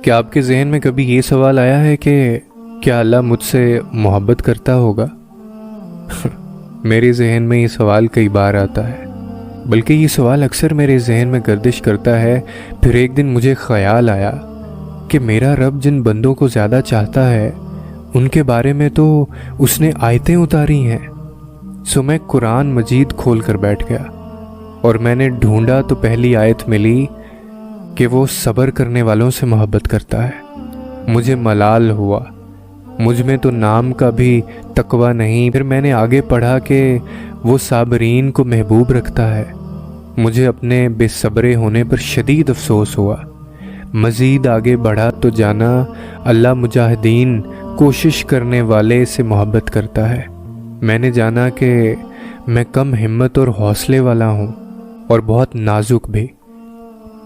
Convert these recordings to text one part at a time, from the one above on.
کیا آپ کے ذہن میں کبھی یہ سوال آیا ہے کہ کیا اللہ مجھ سے محبت کرتا ہوگا؟ میرے ذہن میں یہ سوال کئی بار آتا ہے، بلکہ یہ سوال اکثر میرے ذہن میں گردش کرتا ہے۔ پھر ایک دن مجھے خیال آیا کہ میرا رب جن بندوں کو زیادہ چاہتا ہے ان کے بارے میں تو اس نے آیتیں اتاری ہیں۔ سو میں قرآن مجید کھول کر بیٹھ گیا اور میں نے ڈھونڈا تو پہلی آیت ملی کہ وہ صبر کرنے والوں سے محبت کرتا ہے۔ مجھے ملال ہوا، مجھ میں تو نام کا بھی تقوی نہیں۔ پھر میں نے آگے پڑھا کہ وہ صابرین کو محبوب رکھتا ہے۔ مجھے اپنے بے صبرے ہونے پر شدید افسوس ہوا۔ مزید آگے بڑھا تو جانا اللہ مجاہدین، کوشش کرنے والے سے محبت کرتا ہے۔ میں نے جانا کہ میں کم ہمت اور حوصلے والا ہوں اور بہت نازک بھی۔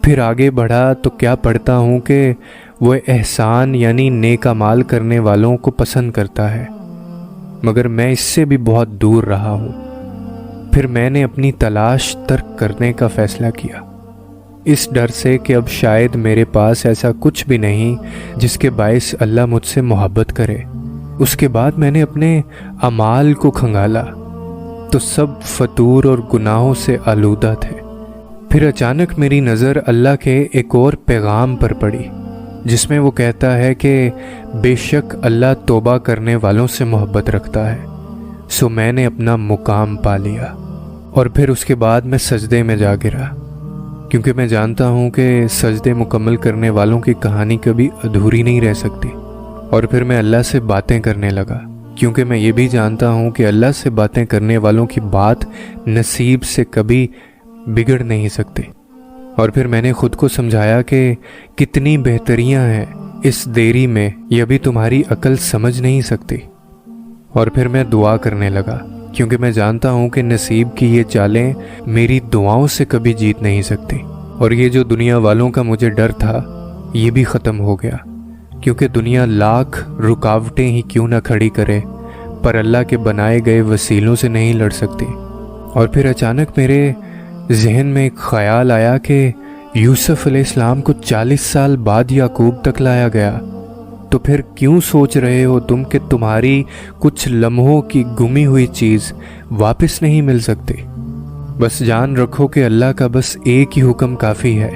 پھر آگے بڑھا تو کیا پڑھتا ہوں کہ وہ احسان یعنی نیک اعمال کرنے والوں کو پسند کرتا ہے، مگر میں اس سے بھی بہت دور رہا ہوں۔ پھر میں نے اپنی تلاش ترک کرنے کا فیصلہ کیا، اس ڈر سے کہ اب شاید میرے پاس ایسا کچھ بھی نہیں جس کے باعث اللہ مجھ سے محبت کرے۔ اس کے بعد میں نے اپنے اعمال کو کھنگالا تو سب فتور اور گناہوں سے آلودہ تھے۔ پھر اچانک میری نظر اللہ کے ایک اور پیغام پر پڑی جس میں وہ کہتا ہے کہ بے شک اللہ توبہ کرنے والوں سے محبت رکھتا ہے۔ سو میں نے اپنا مقام پا لیا اور پھر اس کے بعد میں سجدے میں جا گرا، کیونکہ میں جانتا ہوں کہ سجدے مکمل کرنے والوں کی کہانی کبھی ادھوری نہیں رہ سکتی۔ اور پھر میں اللہ سے باتیں کرنے لگا، کیونکہ میں یہ بھی جانتا ہوں کہ اللہ سے باتیں کرنے والوں کی بات نصیب سے کبھی بگڑ نہیں سکتی۔ اور پھر میں نے خود کو سمجھایا کہ کتنی بہتریاں ہیں اس دیری میں، یہ بھی تمہاری عقل سمجھ نہیں سکتی۔ اور پھر میں دعا کرنے لگا، کیونکہ میں جانتا ہوں کہ نصیب کی یہ چالیں میری دعاؤں سے کبھی جیت نہیں سکتی۔ اور یہ جو دنیا والوں کا مجھے ڈر تھا یہ بھی ختم ہو گیا، کیونکہ دنیا لاکھ رکاوٹیں ہی کیوں نہ کھڑی کرے پر اللہ کے بنائے گئے وسیلوں سے نہیں لڑ سکتی۔ اور پھر اچانک میرے ذہن میں ایک خیال آیا کہ یوسف علیہ السلام کو 40 سال بعد یعقوب تک لایا گیا، تو پھر کیوں سوچ رہے ہو تم کہ تمہاری کچھ لمحوں کی گمی ہوئی چیز واپس نہیں مل سکتی؟ بس جان رکھو کہ اللہ کا بس ایک ہی حکم کافی ہے،